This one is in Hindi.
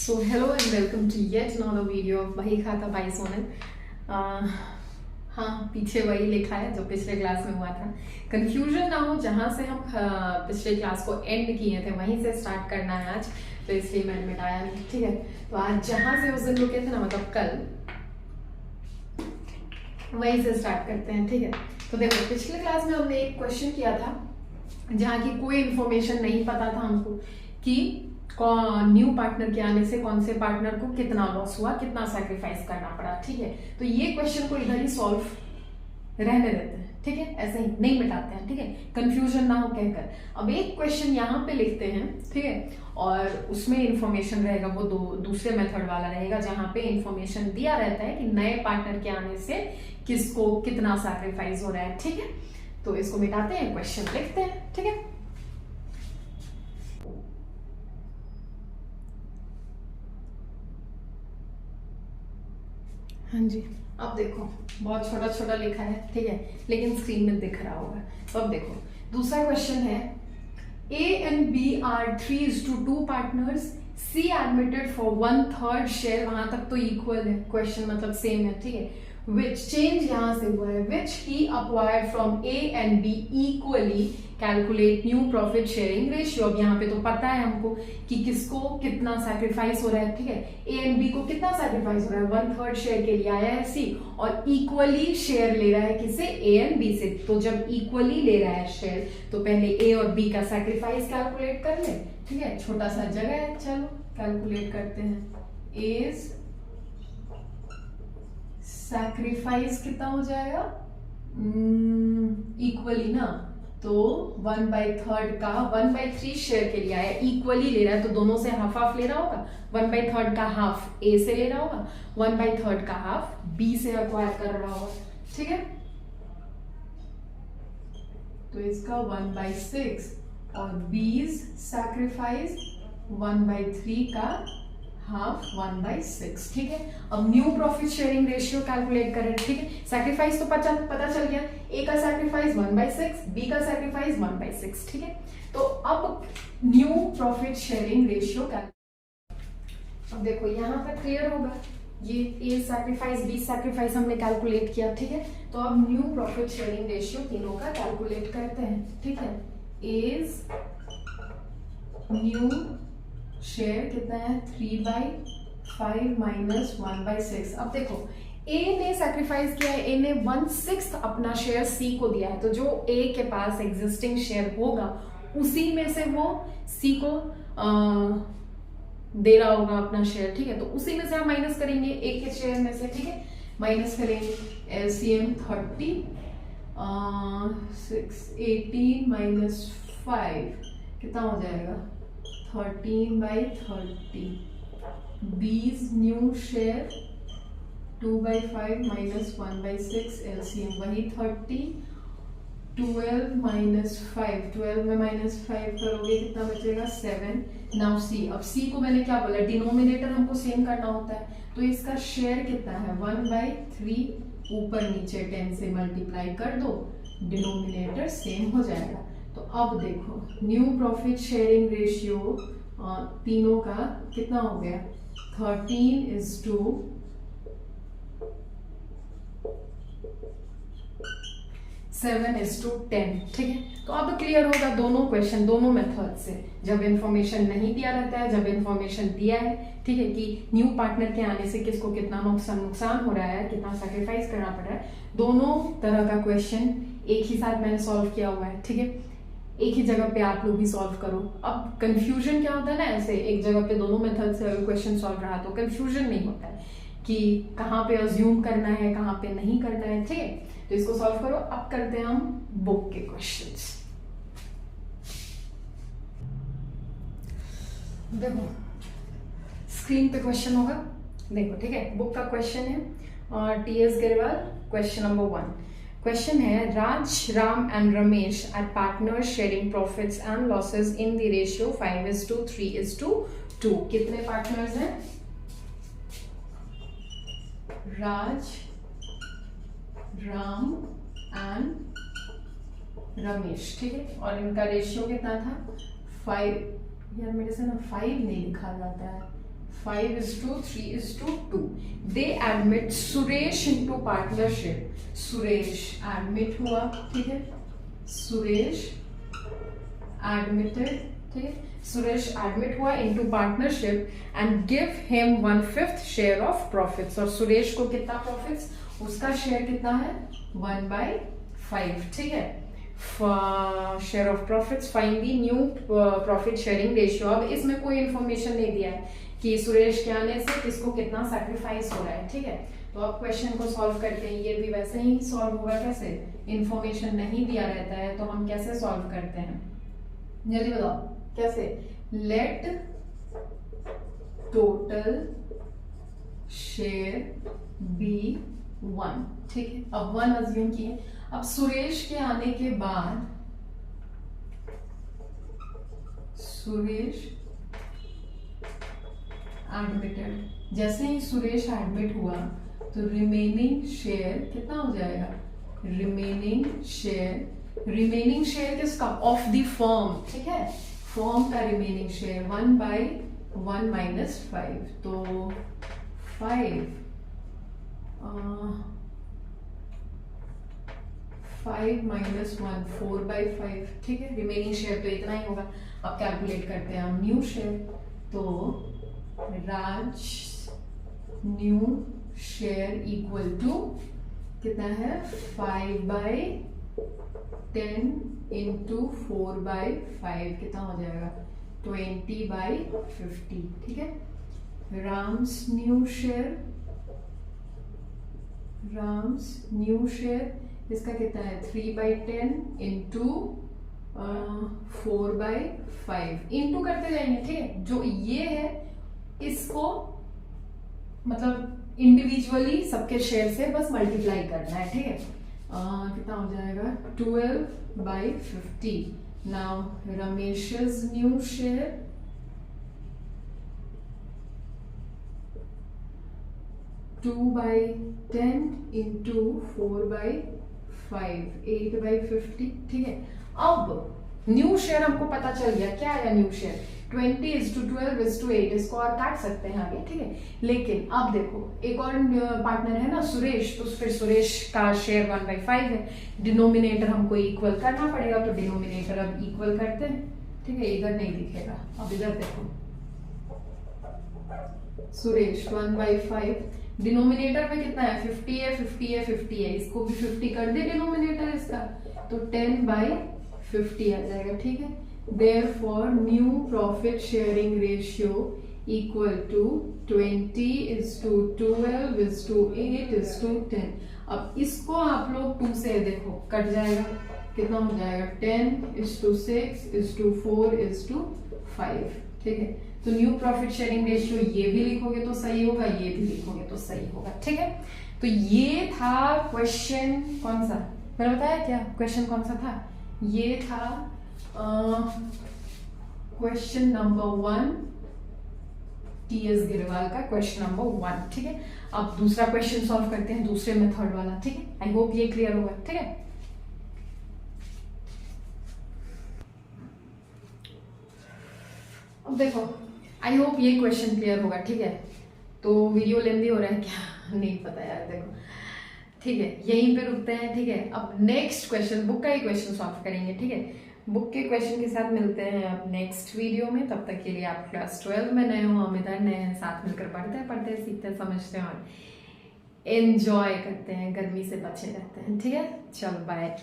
So hello and welcome to yet another video of बही खाता बाई सोनल। हाँ, पीछे वही लिखा है जो पिछले क्लास में हुआ था। कंफ्यूजन ना हो, जहाँ से हम पिछले क्लास को एंड किए थे वहीं से स्टार्ट करना है आज, तो इसलिए मैंने मिटाया नहीं। ठीक है, तो आज जहाँ से उस दिन रुके थे ना, मतलब कल, वहीं से स्टार्ट करते हैं। ठीक है, तो देखो पिछले क्लास में हमने एक क्वेश्चन किया था जहाँ की कोई इंफॉर्मेशन नहीं पता था हमको कि न्यू पार्टनर के आने से कौन से पार्टनर को कितना लॉस हुआ, कितना सैक्रिफाइस करना पड़ा। ठीक है, तो ये क्वेश्चन को इधर ही सॉल्व रहने देते हैं। ठीक है, ऐसे ही नहीं मिटाते हैं। ठीक है, कंफ्यूजन ना हो कहकर। अब एक क्वेश्चन यहाँ पे लिखते हैं। ठीक है, और उसमें इंफॉर्मेशन रहेगा वो दूसरे मेथड वाला रहेगा, जहां पे इंफॉर्मेशन दिया रहता है कि नए पार्टनर के आने से किसको कितना सैक्रिफाइस हो रहा है। ठीक है, तो इसको मिटाते हैं, क्वेश्चन लिखते हैं। ठीक है, हाँ जी, अब देखो बहुत छोटा छोटा लिखा है। ठीक है, लेकिन स्क्रीन में दिख रहा होगा। तो अब देखो दूसरा क्वेश्चन है, A and B are 3:2 partners. C admitted for 1/3 share, वहां तक तो इक्वल है, क्वेश्चन मतलब सेम है। ठीक है, which चेंज यहां से हुआ है, which he acquired from A and B equally, calculate new profit sharing ratio. अब यहाँ पे तो पता है हमको कि किसको कितना सैक्रिफाइस हो रहा है। ठीक है, ए एंड बी को कितना सैक्रिफाइस हो रहा है, 1/3 शेयर के लिए आया है सी, और इक्वली शेयर ले रहा है किसे, ए एंड बी से। तो जब इक्वली ले रहा है शेयर, तो पहले ए और बी का सैक्रिफाइस कैलकुलेट कर ले। ठीक है, छोटा सा जगह है, चलो कैलकुलेट करते हैं। एज सैक्रिफाइस कितना हो जाएगा, इक्वली ना, तो 1/3 का 1/3 शेयर के लिए आया, इक्वली ले रहा है तो दोनों से हाफ हाफ ले रहा होगा। 1/3 का हाफ ए से ले रहा होगा, 1/3 का हाफ बी से अक्वायर कर रहा होगा। ठीक है, तो इसका 1/6 और बीज सैक्रिफाइस 1/3 का हाफ 1/6। ठीक है, अब new profit sharing ratio calculate करें। ठीक है, सैक्रिफाइस तो पता चल गया, ए का सैक्रिफाइस 1/6, बी का सैक्रिफाइस 1/6। ठीक है, तो अब new profit sharing ratio calculate. अब देखो यहां तक क्लियर होगा, ये ए सैक्रिफाइस बी सैक्रिफाइस हमने कैलकुलेट किया। ठीक है, तो अब न्यू प्रॉफिट शेयरिंग रेशियो तीनों का कैलकुलेट करते हैं। ठीक है, एज न्यू शेयर कितना है, 3/5 माइनस 1/6। अब देखो ए ने सैक्रिफाइस किया है, ए ने 1/6 अपना शेयर सी को दिया है, तो जो ए के पास एग्जिस्टिंग शेयर होगा उसी में से वो सी को दे रहा होगा अपना शेयर। ठीक है, तो उसी में से हम माइनस करेंगे ए के शेयर में से। ठीक है, माइनस करेंगे, एलसीएम 30, 6 18 माइनस 5 कितना हो जाएगा, 13/30। बीज न्यू शेयर 2/5 माइनस 1/6, एलसीएम वही 30, 12 माइनस 5, 12 में माइनस 5 करोगे कितना बचेगा, 7। नाउ सी, अब सी को मैंने क्या बोला, डिनोमिनेटर हमको सेम करना होता है, तो इसका शेयर कितना है 1/3, ऊपर नीचे 10 से मल्टीप्लाई कर दो, डिनोमिनेटर सेम हो जाएगा। तो अब देखो न्यू प्रॉफिट शेयरिंग रेशियो तीनों का कितना हो गया, 13:10। ठीक है, तो अब क्लियर होगा दोनों क्वेश्चन दोनों मेथड से, जब इंफॉर्मेशन नहीं दिया रहता है, जब इंफॉर्मेशन दिया है। ठीक है, कि न्यू पार्टनर के आने से किसको कितना नुकसान हो रहा है, कितना सैक्रिफाइस करना पड़ रहा है, दोनों तरह का क्वेश्चन एक ही साथ मैंने सॉल्व किया हुआ है। ठीक है, एक ही जगह पे आप लोग भी सॉल्व करो। अब कंफ्यूजन क्या होता है ना, ऐसे एक जगह पे दोनों मेथड से अगर क्वेश्चन सॉल्व रहा तो कंफ्यूजन नहीं होता है कि कहाँ पे अज्यूम करना है, कहाँ पे नहीं करना है। ठीक है, तो इसको सॉल्व करो। अब करते हैं हम बुक के क्वेश्चंस। देखो स्क्रीन पे क्वेश्चन होगा, देखो। ठीक है, बुक का क्वेश्चन है TS Grewal, question number 1। Question है, Raj, Ram and Ramesh are partner sharing profits and losses in the ratio 5:3:2। कितने पार्टनर्स हैं, राज, राम एंड रमेश। ठीक है, और इनका रेशियो कितना था, 5। यार मेरे से ना 5 नहीं लिखा जाता है, 5:3:2. They admit Suresh into partnership. Suresh admit हुआ, ठीक है, सुरेश एडमिटेड, ठीक है, सुरेश एडमिट हुआ into partnership and give him 1/5 share of profits. और सुरेश को कितना प्रॉफिट्स, उसका शेयर कितना है 1/5, ठीक है. Share of profits, find the new profit sharing ratio. अब इसमें कोई इंफॉर्मेशन नहीं दिया है कि सुरेश के आने से किसको कितना सैक्रिफाइस हो रहा है, ठीक है. तो अब क्वेश्चन को सॉल्व करते हैं. ये भी वैसे ही सॉल्व होगा. कैसे, इंफॉर्मेशन नहीं दिया रहता है तो हम कैसे सॉल्व करते हैं, जल्दी बताओ कैसे. लेट टोटल शेयर बी 1, ठीक है. अब 1 अज्यूम किए. अब सुरेश के आने के बाद, सुरेश एडमिटेड, जैसे ही सुरेश एडमिट हुआ तो रिमेनिंग शेयर कितना हो जाएगा, रिमेनिंग शेयर किसका, ऑफ द फर्म, ठीक है, फर्म का रिमेनिंग शेयर 1/1 माइनस 5. तो 5 माइनस 1 4/5, ठीक है. रिमेनिंग शेयर तो इतना ही होगा. अब कैलकुलेट करते हैं हम न्यू शेयर. तो राज न्यू शेयर इक्वल टू कितना है 5/10 इंटू 4/5, कितना हो जाएगा 20/50, ठीक है. राम्स न्यू शेयर इसका कितना है 3/10 इंटू 4/5. इंटू करते जाएंगे, ठीक है. जो ये है इसको मतलब इंडिविजुअली सबके शेयर से बस मल्टीप्लाई करना है, ठीक है. कितना हो जाएगा 12/50. नाउ रमेश's न्यू शेयर 2/10 इंटू 4/5 8/50, ठीक है. अब न्यू शेयर हमको पता चल गया. क्या आया न्यू शेयर 20:12:8. इसको और काट सकते हैं आगे, ठीक है. लेकिन अब देखो एक और पार्टनर है ना सुरेश, तो फिर सुरेश का शेयर 1/5 है. डिनोमिनेटर हमको इक्वल करना पड़ेगा. तो डिनोमिनेटर अब इक्वल करते हैं, ठीक है. इधर नहीं दिखेगा. अब इधर देखो सुरेश 1/5, डिनोमिनेटर में कितना है 50 है 50 है 50 है. इसको भी 50 कर दे डिनोमिनेटर इसका, तो 10/50 आ जाएगा, ठीक है. Therefore, new profit sharing ratio equal to 20:12:8:10. अब इसको आप लोग 2 से देखो कट जाएगा, कितना हो जाएगा 10:6:4:5, ठीक है. तो न्यू प्रॉफिट शेयरिंग रेशियो ये भी लिखोगे तो सही होगा, ये भी लिखोगे तो सही होगा, ठीक है. तो ये था क्वेश्चन. कौन सा मैंने बताया क्या क्वेश्चन कौन सा था, ये था क्वेश्चन नंबर 1, TS गिरवाल का क्वेश्चन नंबर 1, ठीक है. अब दूसरा क्वेश्चन सॉल्व करते हैं, दूसरे मेथड वाला, ठीक है. आई होप ये क्लियर होगा, ठीक है. अब देखो आई होप ये क्वेश्चन क्लियर होगा, ठीक है. तो वीडियो लेंदी हो रहा है क्या नहीं पता यार. देखो ठीक है, यहीं पे रुकते हैं, ठीक है. अब नेक्स्ट क्वेश्चन बुक का ही क्वेश्चन सॉल्व करेंगे, ठीक है. बुक के क्वेश्चन के साथ मिलते हैं अब नेक्स्ट वीडियो में. तब तक के लिए आप क्लास 12 में नए हो, हम इधर नए हैं, साथ मिलकर पढ़ते सीखते समझते हैं और एंजॉय करते हैं, गर्मी से बचे रहते हैं, ठीक है. चलो बाय.